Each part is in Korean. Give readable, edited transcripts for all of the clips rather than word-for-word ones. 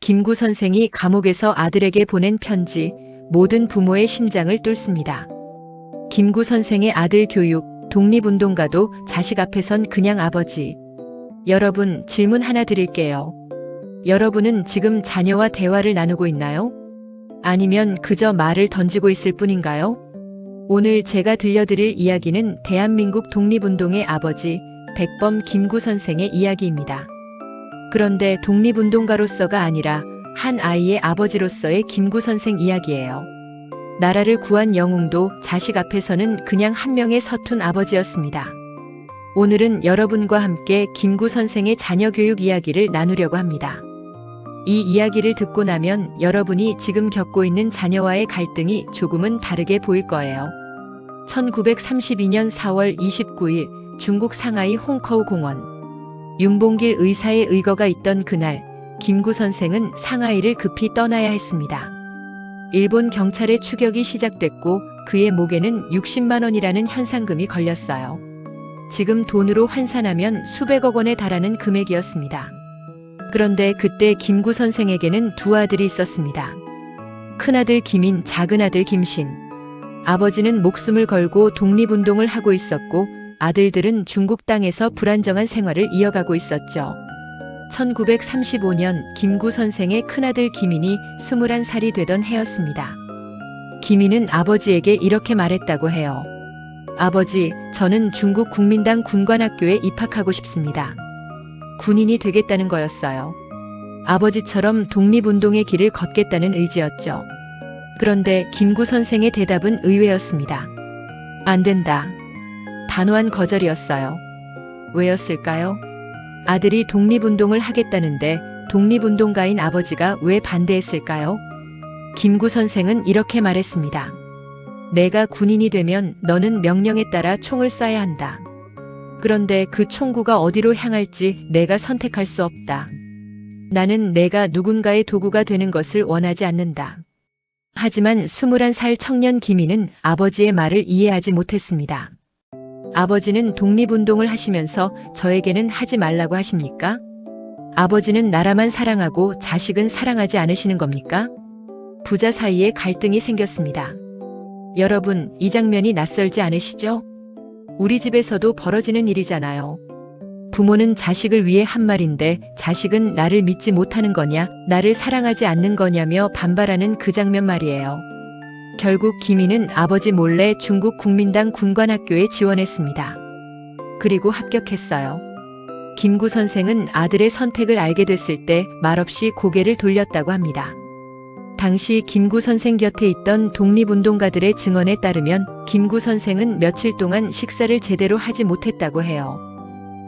김구 선생이 감옥에서 아들에게 보낸 편지, 모든 부모의 심장을 뚫습니다. 김구 선생의 아들 교육, 독립운동가도 자식 앞에선 그냥 아버지. 여러분, 질문 하나 드릴게요. 여러분은 지금 자녀와 대화를 나누고 있나요? 아니면 그저 말을 던지고 있을 뿐인가요? 오늘 제가 들려드릴 이야기는 대한민국 독립운동의 아버지, 백범 김구 선생의 이야기입니다. 그런데 독립운동가로서가 아니라 한 아이의 아버지로서의 김구 선생 이야기예요. 나라를 구한 영웅도 자식 앞에서는 그냥 한 명의 서툰 아버지였습니다. 오늘은 여러분과 함께 김구 선생의 자녀 교육 이야기를 나누려고 합니다. 이 이야기를 듣고 나면 여러분이 지금 겪고 있는 자녀와의 갈등이 조금은 다르게 보일 거예요. 1932년 4월 29일 중국 상하이 홍커우 공원. 윤봉길 의사의 의거가 있던 그날, 김구 선생은 상하이를 급히 떠나야 했습니다. 일본 경찰의 추격이 시작됐고 그의 목에는 60만 원이라는 현상금이 걸렸어요. 지금 돈으로 환산하면 수백억 원에 달하는 금액이었습니다. 그런데 그때 김구 선생에게는 두 아들이 있었습니다. 큰아들 김인, 작은아들 김신. 아버지는 목숨을 걸고 독립운동을 하고 있었고 아들들은 중국 땅에서 불안정한 생활을 이어가고 있었죠. 1935년 김구 선생의 큰아들 김인이 21살이 되던 해였습니다. 김인은 아버지에게 이렇게 말했다고 해요. 아버지, 저는 중국 국민당 군관학교에 입학하고 싶습니다. 군인이 되겠다는 거였어요. 아버지처럼 독립운동의 길을 걷겠다는 의지였죠. 그런데 김구 선생의 대답은 의외였습니다. 안 된다. 단호한 거절이었어요. 왜였을까요? 아들이 독립운동을 하겠다는데 독립운동가인 아버지가 왜 반대했을까요? 김구 선생은 이렇게 말했습니다. 내가 군인이 되면 너는 명령에 따라 총을 쏴야 한다. 그런데 그 총구가 어디로 향할지 내가 선택할 수 없다. 나는 내가 누군가의 도구가 되는 것을 원하지 않는다. 하지만 21살 청년 김인은 아버지의 말을 이해하지 못했습니다. 아버지는 독립운동을 하시면서 저에게는 하지 말라고 하십니까? 아버지는 나라만 사랑하고 자식은 사랑하지 않으시는 겁니까? 부자 사이에 갈등이 생겼습니다. 여러분, 이 장면이 낯설지 않으시죠? 우리 집에서도 벌어지는 일이잖아요. 부모는 자식을 위해 한 말인데 자식은 나를 믿지 못하는 거냐, 나를 사랑하지 않는 거냐며 반발하는 그 장면 말이에요. 결국 김인은 아버지 몰래 중국 국민당 군관학교에 지원했습니다. 그리고 합격했어요. 김구 선생은 아들의 선택을 알게 됐을 때 말없이 고개를 돌렸다고 합니다. 당시 김구 선생 곁에 있던 독립운동가들의 증언에 따르면 김구 선생은 며칠 동안 식사를 제대로 하지 못했다고 해요.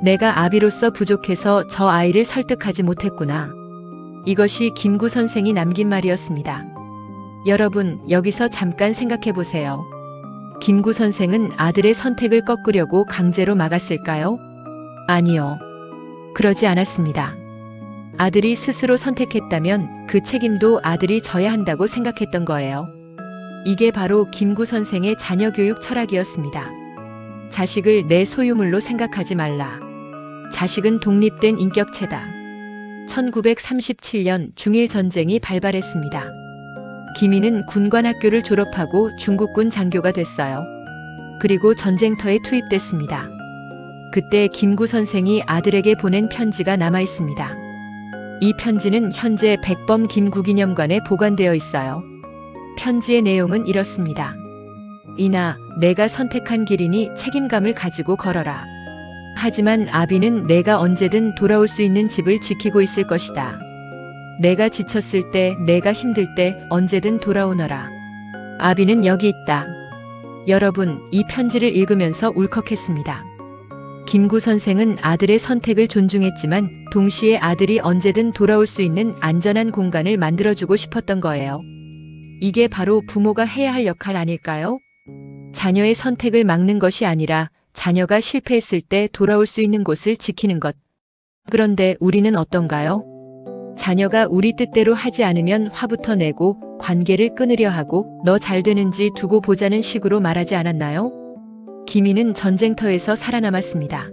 내가 아비로서 부족해서 저 아이를 설득하지 못했구나. 이것이 김구 선생이 남긴 말이었습니다. 여러분, 여기서 잠깐 생각해 보세요. 김구 선생은 아들의 선택을 꺾으려고 강제로 막았을까요? 아니요. 그러지 않았습니다. 아들이 스스로 선택했다면 그 책임도 아들이 져야 한다고 생각했던 거예요. 이게 바로 김구 선생의 자녀 교육 철학이었습니다. 자식을 내 소유물로 생각하지 말라. 자식은 독립된 인격체다. 1937년 중일 전쟁이 발발했습니다. 김인은 군관학교를 졸업하고 중국군 장교가 됐어요. 그리고 전쟁터에 투입됐습니다. 그때 김구 선생이 아들에게 보낸 편지가 남아 있습니다. 이 편지는 현재 백범 김구기념관에 보관되어 있어요. 편지의 내용은 이렇습니다. 이나, 내가 선택한 길이니 책임감을 가지고 걸어라. 하지만 아비는 내가 언제든 돌아올 수 있는 집을 지키고 있을 것이다. 내가 지쳤을 때, 내가 힘들 때 언제든 돌아오너라. 아비는 여기 있다. 여러분, 이 편지를 읽으면서 울컥했습니다. 김구 선생은 아들의 선택을 존중했지만 동시에 아들이 언제든 돌아올 수 있는 안전한 공간을 만들어주고 싶었던 거예요. 이게 바로 부모가 해야 할 역할 아닐까요? 자녀의 선택을 막는 것이 아니라 자녀가 실패했을 때 돌아올 수 있는 곳을 지키는 것. 그런데 우리는 어떤가요? 자녀가 우리 뜻대로 하지 않으면 화부터 내고 관계를 끊으려 하고 너 잘 되는지 두고 보자는 식으로 말하지 않았나요? 김인은 전쟁터에서 살아남았습니다.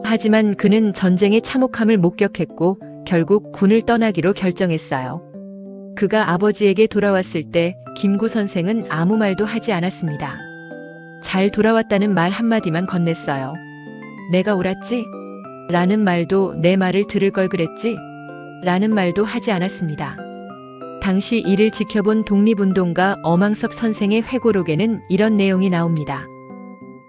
하지만 그는 전쟁의 참혹함을 목격했고 결국 군을 떠나기로 결정했어요. 그가 아버지에게 돌아왔을 때 김구 선생은 아무 말도 하지 않았습니다. 잘 돌아왔다는 말 한마디만 건넸어요. 내가 옳았지? 라는 말도 내 말을 들을 걸 그랬지? 라는 말도 하지 않았습니다. 당시 이를 지켜본 독립운동가 엄황섭 선생의 회고록에는 이런 내용이 나옵니다.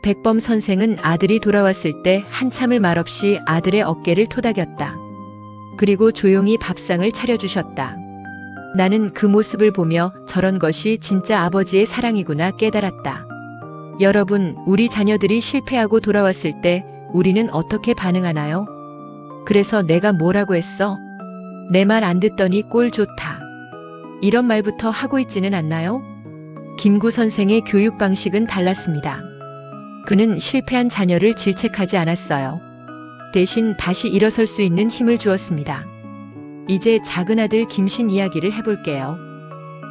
백범 선생은 아들이 돌아왔을 때 한참을 말없이 아들의 어깨를 토닥였다. 그리고 조용히 밥상을 차려주셨다. 나는 그 모습을 보며 저런 것이 진짜 아버지의 사랑이구나 깨달았다. 여러분, 우리 자녀들이 실패하고 돌아왔을 때 우리는 어떻게 반응하나요? 그래서 내가 뭐라고 했어? 내 말 안 듣더니 꼴 좋다. 이런 말부터 하고 있지는 않나요? 김구 선생의 교육 방식은 달랐습니다. 그는 실패한 자녀를 질책하지 않았어요. 대신 다시 일어설 수 있는 힘을 주었습니다. 이제 작은 아들 김신 이야기를 해볼게요.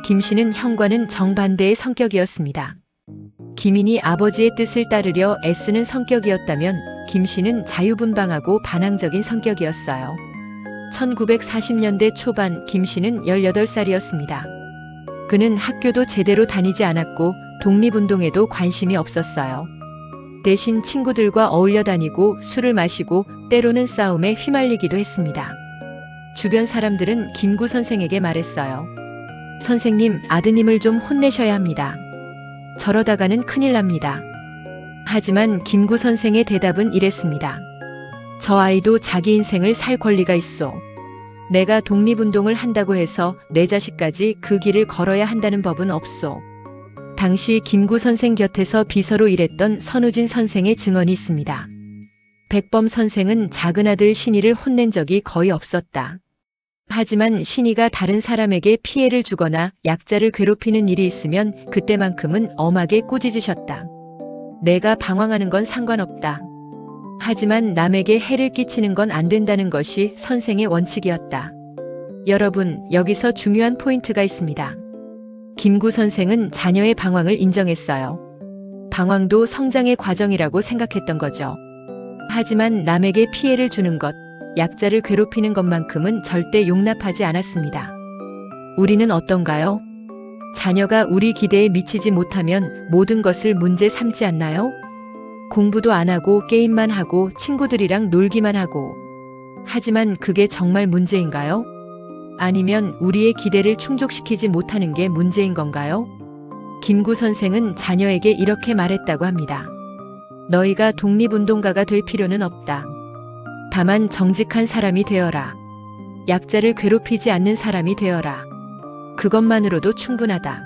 김신은 형과는 정반대의 성격이었습니다. 김인이 아버지의 뜻을 따르려 애쓰는 성격이었다면 김신은 자유분방하고 반항적인 성격이었어요. 1940년대 초반 김신은 18살이었습니다. 그는 학교도 제대로 다니지 않았고 독립운동에도 관심이 없었어요. 대신 친구들과 어울려 다니고 술을 마시고 때로는 싸움에 휘말리기도 했습니다. 주변 사람들은 김구 선생에게 말했어요. 선생님, 아드님을 좀 혼내셔야 합니다. 저러다가는 큰일 납니다. 하지만 김구 선생의 대답은 이랬습니다. 저 아이도 자기 인생을 살 권리가 있어. 내가 독립운동을 한다고 해서 내 자식까지 그 길을 걸어야 한다는 법은 없소. 당시 김구 선생 곁에서 비서로 일했던 선우진 선생의 증언이 있습니다. 백범 선생은 작은 아들 신이를 혼낸 적이 거의 없었다. 하지만 신이가 다른 사람에게 피해를 주거나 약자를 괴롭히는 일이 있으면 그때만큼은 엄하게 꾸짖으셨다. 내가 방황하는 건 상관없다. 하지만 남에게 해를 끼치는 건 안 된다는 것이 선생의 원칙이었다. 여러분, 여기서 중요한 포인트가 있습니다. 김구 선생은 자녀의 방황을 인정했어요. 방황도 성장의 과정이라고 생각했던 거죠. 하지만 남에게 피해를 주는 것, 약자를 괴롭히는 것만큼은 절대 용납하지 않았습니다. 우리는 어떤가요? 자녀가 우리 기대에 미치지 못하면 모든 것을 문제 삼지 않나요? 공부도 안 하고 게임만 하고 친구들이랑 놀기만 하고. 하지만 그게 정말 문제인가요? 아니면 우리의 기대를 충족시키지 못하는 게 문제인 건가요? 김구 선생은 자녀에게 이렇게 말했다고 합니다. 너희가 독립운동가가 될 필요는 없다. 다만 정직한 사람이 되어라. 약자를 괴롭히지 않는 사람이 되어라. 그것만으로도 충분하다.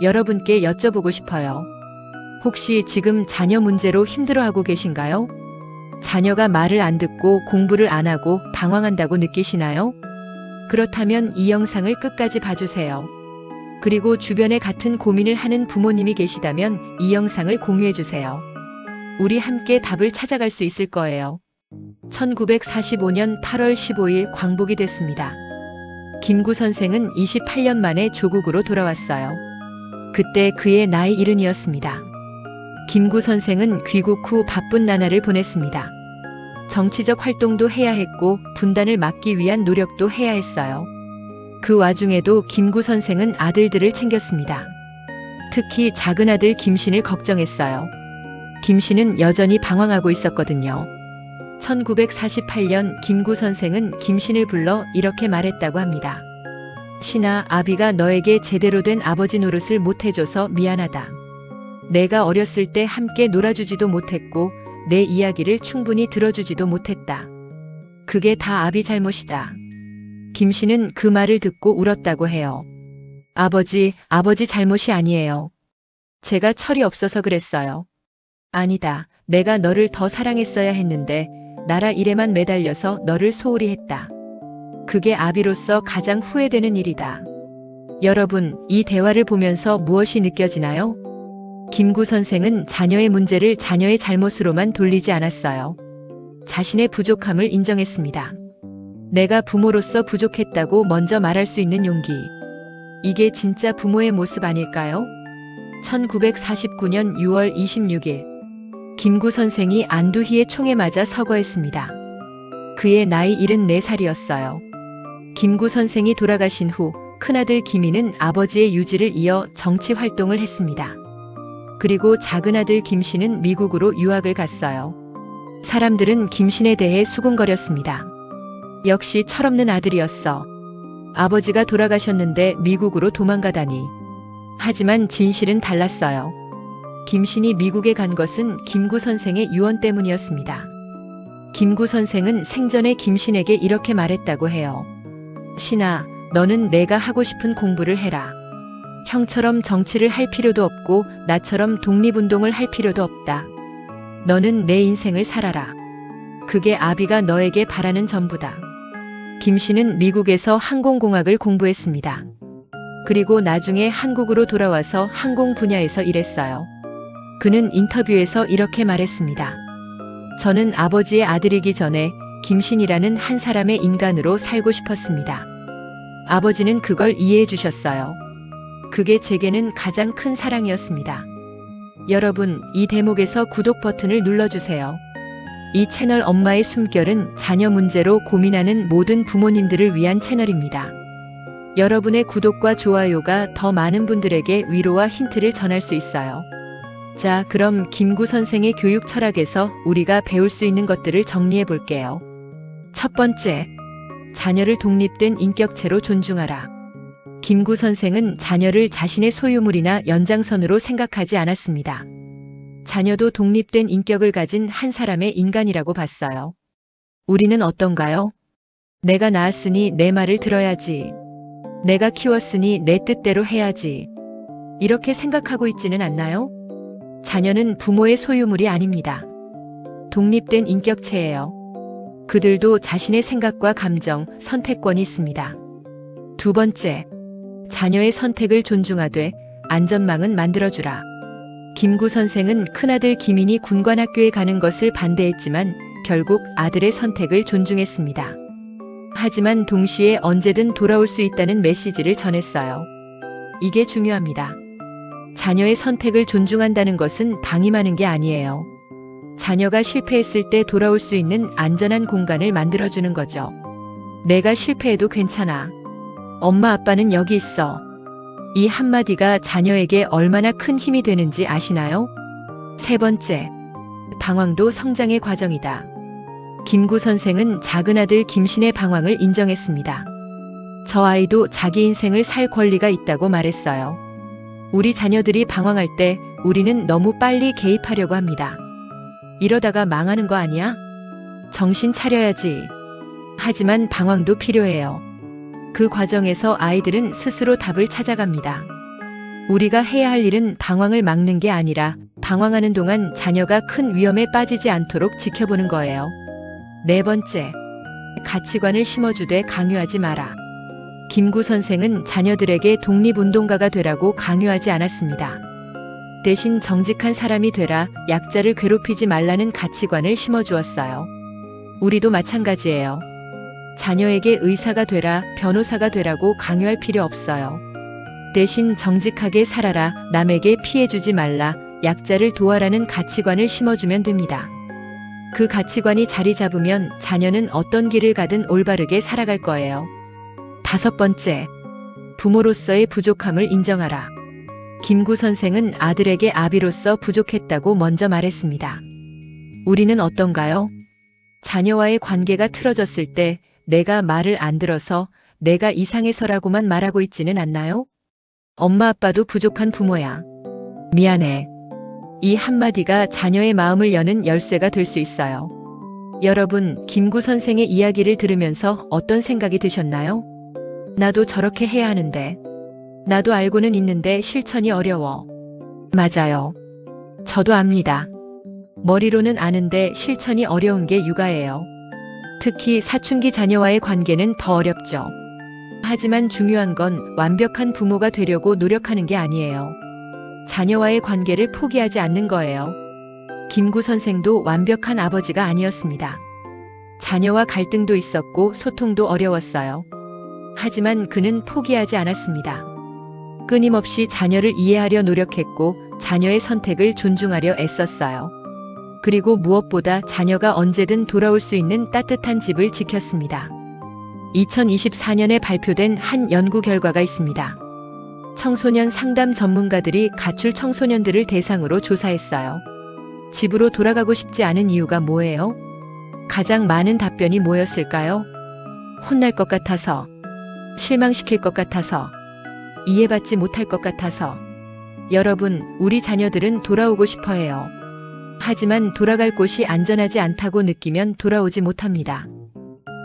여러분께 여쭤보고 싶어요. 혹시 지금 자녀 문제로 힘들어하고 계신가요? 자녀가 말을 안 듣고 공부를 안 하고 방황한다고 느끼시나요? 그렇다면 이 영상을 끝까지 봐주세요. 그리고 주변에 같은 고민을 하는 부모님이 계시다면 이 영상을 공유해주세요. 우리 함께 답을 찾아갈 수 있을 거예요. 1945년 8월 15일 광복이 됐습니다. 김구 선생은 28년 만에 조국으로 돌아왔어요. 그때 그의 나이 70이었습니다. 김구 선생은 귀국 후 바쁜 나날을 보냈습니다. 정치적 활동도 해야 했고 분단을 막기 위한 노력도 해야 했어요. 그 와중에도 김구 선생은 아들들을 챙겼습니다. 특히 작은 아들 김신을 걱정했어요. 김신은 여전히 방황하고 있었거든요. 1948년 김구 선생은 김신을 불러 이렇게 말했다고 합니다. 신아, 아비가 너에게 제대로 된 아버지 노릇을 못해줘서 미안하다. 내가 어렸을 때 함께 놀아주지도 못했고 내 이야기를 충분히 들어주지도 못했다. 그게 다 아비 잘못이다. 김신은 그 말을 듣고 울었다고 해요. 아버지 잘못이 아니에요. 제가 철이 없어서 그랬어요. 아니다. 내가 너를 더 사랑했어야 했는데 나라 일에만 매달려서 너를 소홀히 했다. 그게 아비로서 가장 후회되는 일이다. 여러분, 이 대화를 보면서 무엇이 느껴지나요? 김구 선생은 자녀의 문제를 자녀의 잘못으로만 돌리지 않았어요. 자신의 부족함을 인정했습니다. 내가 부모로서 부족했다고 먼저 말할 수 있는 용기. 이게 진짜 부모의 모습 아닐까요? 1949년 6월 26일 김구 선생이 안두희의 총에 맞아 서거했습니다. 그의 나이 74살이었어요. 김구 선생이 돌아가신 후 큰아들 김이는 아버지의 유지를 이어 정치 활동을 했습니다. 그리고 작은아들 김씨는 미국으로 유학을 갔어요. 사람들은 김신에 대해 수군거렸습니다. 역시 철없는 아들이었어. 아버지가 돌아가셨는데 미국으로 도망가다니. 하지만 진실은 달랐어요. 김신이 미국에 간 것은 김구 선생의 유언 때문이었습니다. 김구 선생은 생전에 김신에게 이렇게 말했다고 해요. 신아, 너는 내가 하고 싶은 공부를 해라. 형처럼 정치를 할 필요도 없고 나처럼 독립운동을 할 필요도 없다. 너는 내 인생을 살아라. 그게 아비가 너에게 바라는 전부다. 김씨는 미국에서 항공공학을 공부했습니다. 그리고 나중에 한국으로 돌아와서 항공 분야에서 일했어요. 그는 인터뷰에서 이렇게 말했습니다. 저는 아버지의 아들이기 전에 김신이라는 한 사람의 인간으로 살고 싶었습니다. 아버지는 그걸 이해해 주셨어요. 그게 제게는 가장 큰 사랑이었습니다. 여러분, 이 대목에서 구독 버튼을 눌러주세요. 이 채널 엄마의 숨결은 자녀 문제로 고민하는 모든 부모님들을 위한 채널입니다. 여러분의 구독과 좋아요가 더 많은 분들에게 위로와 힌트를 전할 수 있어요. 자, 그럼 김구 선생의 교육 철학에서 우리가 배울 수 있는 것들을 정리해 볼게요. 첫 번째, 자녀를 독립된 인격체로 존중하라. 김구 선생은 자녀를 자신의 소유물이나 연장선으로 생각하지 않았습니다. 자녀도 독립된 인격을 가진 한 사람의 인간이라고 봤어요. 우리는 어떤가요? 내가 낳았으니 내 말을 들어야지. 내가 키웠으니 내 뜻대로 해야지. 이렇게 생각하고 있지는 않나요? 자녀는 부모의 소유물이 아닙니다. 독립된 인격체예요. 그들도 자신의 생각과 감정, 선택권이 있습니다. 두 번째, 자녀의 선택을 존중하되 안전망은 만들어주라. 김구 선생은 큰아들 김인이 군관학교에 가는 것을 반대했지만 결국 아들의 선택을 존중했습니다. 하지만 동시에 언제든 돌아올 수 있다는 메시지를 전했어요. 이게 중요합니다. 자녀의 선택을 존중한다는 것은 방임하는 게 아니에요. 자녀가 실패했을 때 돌아올 수 있는 안전한 공간을 만들어주는 거죠. 내가 실패해도 괜찮아. 엄마 아빠는 여기 있어. 이 한마디가 자녀에게 얼마나 큰 힘이 되는지 아시나요? 세 번째, 방황도 성장의 과정이다. 김구 선생은 작은아들 김신의 방황을 인정했습니다. 저 아이도 자기 인생을 살 권리가 있다고 말했어요. 우리 자녀들이 방황할 때 우리는 너무 빨리 개입하려고 합니다. 이러다가 망하는 거 아니야? 정신 차려야지. 하지만 방황도 필요해요. 그 과정에서 아이들은 스스로 답을 찾아갑니다. 우리가 해야 할 일은 방황을 막는 게 아니라 방황하는 동안 자녀가 큰 위험에 빠지지 않도록 지켜보는 거예요. 네 번째, 가치관을 심어주되 강요하지 마라. 김구 선생은 자녀들에게 독립운동가가 되라고 강요하지 않았습니다. 대신 정직한 사람이 되라, 약자를 괴롭히지 말라는 가치관을 심어주었어요. 우리도 마찬가지예요. 자녀에게 의사가 되라, 변호사가 되라고 강요할 필요 없어요. 대신 정직하게 살아라, 남에게 피해주지 말라, 약자를 도와라는 가치관을 심어주면 됩니다. 그 가치관이 자리 잡으면 자녀는 어떤 길을 가든 올바르게 살아갈 거예요. 다섯 번째, 부모로서의 부족함을 인정하라. 김구 선생은 아들에게 아비로서 부족했다고 먼저 말했습니다. 우리는 어떤가요? 자녀와의 관계가 틀어졌을 때 내가 말을 안 들어서 내가 이상해서라고만 말하고 있지는 않나요? 엄마 아빠도 부족한 부모야. 미안해. 이 한마디가 자녀의 마음을 여는 열쇠가 될 수 있어요. 여러분, 김구 선생의 이야기를 들으면서 어떤 생각이 드셨나요? 나도 저렇게 해야 하는데. 나도 알고는 있는데 실천이 어려워. 맞아요. 저도 압니다. 머리로는 아는데 실천이 어려운 게 육아예요. 특히 사춘기 자녀와의 관계는 더 어렵죠. 하지만 중요한 건 완벽한 부모가 되려고 노력하는 게 아니에요. 자녀와의 관계를 포기하지 않는 거예요. 김구 선생도 완벽한 아버지가 아니었습니다. 자녀와 갈등도 있었고 소통도 어려웠어요. 하지만 그는 포기하지 않았습니다. 끊임없이 자녀를 이해하려 노력했고 자녀의 선택을 존중하려 애썼어요. 그리고 무엇보다 자녀가 언제든 돌아올 수 있는 따뜻한 집을 지켰습니다. 2024년에 발표된 한 연구 결과가 있습니다. 청소년 상담 전문가들이 가출 청소년들을 대상으로 조사했어요. 집으로 돌아가고 싶지 않은 이유가 뭐예요? 가장 많은 답변이 뭐였을까요? 혼날 것 같아서, 실망시킬 것 같아서, 이해받지 못할 것 같아서. 여러분, 우리 자녀들은 돌아오고 싶어 해요. 하지만 돌아갈 곳이 안전하지 않다고 느끼면 돌아오지 못합니다.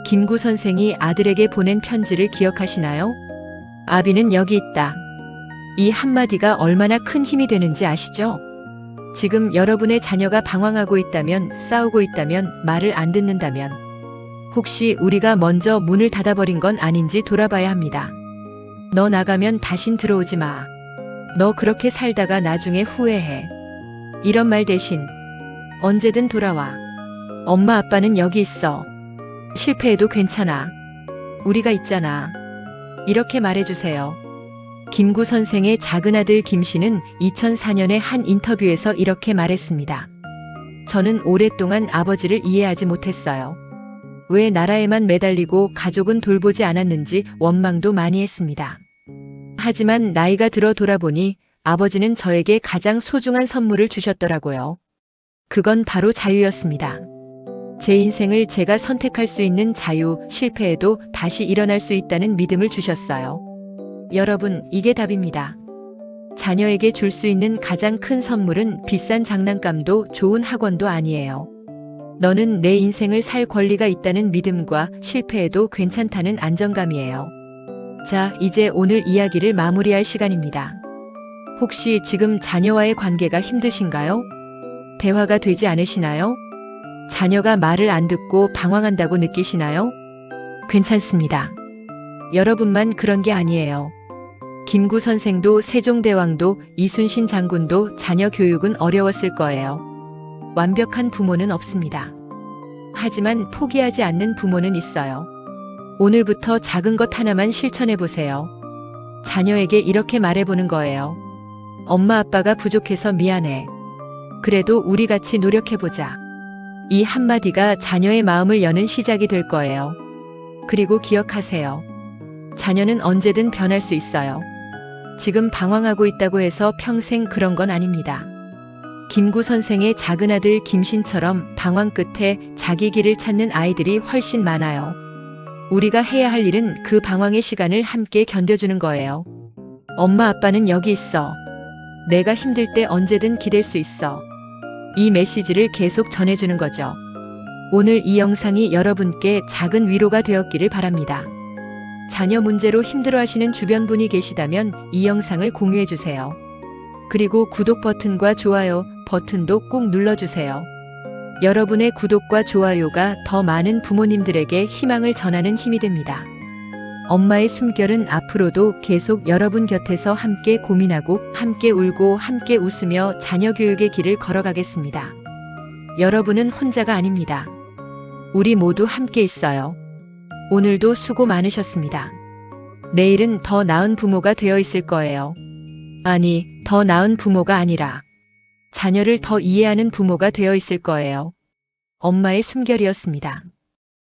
김구 선생이 아들에게 보낸 편지를 기억하시나요? 아비는 여기 있다. 이 한마디가 얼마나 큰 힘이 되는지 아시죠? 지금 여러분의 자녀가 방황하고 있다면, 싸우고 있다면, 말을 안 듣는다면, 혹시 우리가 먼저 문을 닫아버린 건 아닌지 돌아봐야 합니다. 너 나가면 다신 들어오지 마. 너 그렇게 살다가 나중에 후회해. 이런 말 대신 언제든 돌아와. 엄마 아빠는 여기 있어. 실패해도 괜찮아. 우리가 있잖아. 이렇게 말해주세요. 김구 선생의 작은 아들 김씨는 2004년에 한 인터뷰에서 이렇게 말했습니다. 저는 오랫동안 아버지를 이해하지 못했어요. 왜 나라에만 매달리고 가족은 돌보지 않았는지 원망도 많이 했습니다. 하지만 나이가 들어 돌아보니 아버지는 저에게 가장 소중한 선물을 주셨더라고요. 그건 바로 자유였습니다. 제 인생을 제가 선택할 수 있는 자유, 실패해도 다시 일어날 수 있다는 믿음을 주셨어요. 여러분, 이게 답입니다. 자녀에게 줄 수 있는 가장 큰 선물은 비싼 장난감도 좋은 학원도 아니에요. 너는 내 인생을 살 권리가 있다는 믿음과 실패해도 괜찮다는 안정감이에요. 자, 이제 오늘 이야기를 마무리할 시간입니다. 혹시 지금 자녀와의 관계가 힘드신가요? 대화가 되지 않으시나요? 자녀가 말을 안 듣고 방황한다고 느끼시나요? 괜찮습니다. 여러분만 그런 게 아니에요. 김구 선생도 세종대왕도 이순신 장군도 자녀 교육은 어려웠을 거예요. 완벽한 부모는 없습니다. 하지만 포기하지 않는 부모는 있어요. 오늘부터 작은 것 하나만 실천해 보세요. 자녀에게 이렇게 말해보는 거예요. 엄마 아빠가 부족해서 미안해. 그래도 우리 같이 노력해보자. 이 한마디가 자녀의 마음을 여는 시작이 될 거예요. 그리고 기억하세요. 자녀는 언제든 변할 수 있어요. 지금 방황하고 있다고 해서 평생 그런 건 아닙니다. 김구 선생의 작은 아들 김신처럼 방황 끝에 자기 길을 찾는 아이들이 훨씬 많아요. 우리가 해야 할 일은 그 방황의 시간을 함께 견뎌주는 거예요. 엄마 아빠는 여기 있어. 내가 힘들 때 언제든 기댈 수 있어. 이 메시지를 계속 전해주는 거죠. 오늘 이 영상이 여러분께 작은 위로가 되었기를 바랍니다. 자녀 문제로 힘들어하시는 주변 분이 계시다면 이 영상을 공유해주세요. 그리고 구독 버튼과 좋아요 버튼도 꼭 눌러주세요. 여러분의 구독과 좋아요가 더 많은 부모님들에게 희망을 전하는 힘이 됩니다. 엄마의 숨결은 앞으로도 계속 여러분 곁에서 함께 고민하고 함께 울고 함께 웃으며 자녀 교육의 길을 걸어가겠습니다. 여러분은 혼자가 아닙니다. 우리 모두 함께 있어요. 오늘도 수고 많으셨습니다. 내일은 더 나은 부모가 되어 있을 거예요. 아니, 더 나은 부모가 아니라 자녀를 더 이해하는 부모가 되어 있을 거예요. 엄마의 숨결이었습니다.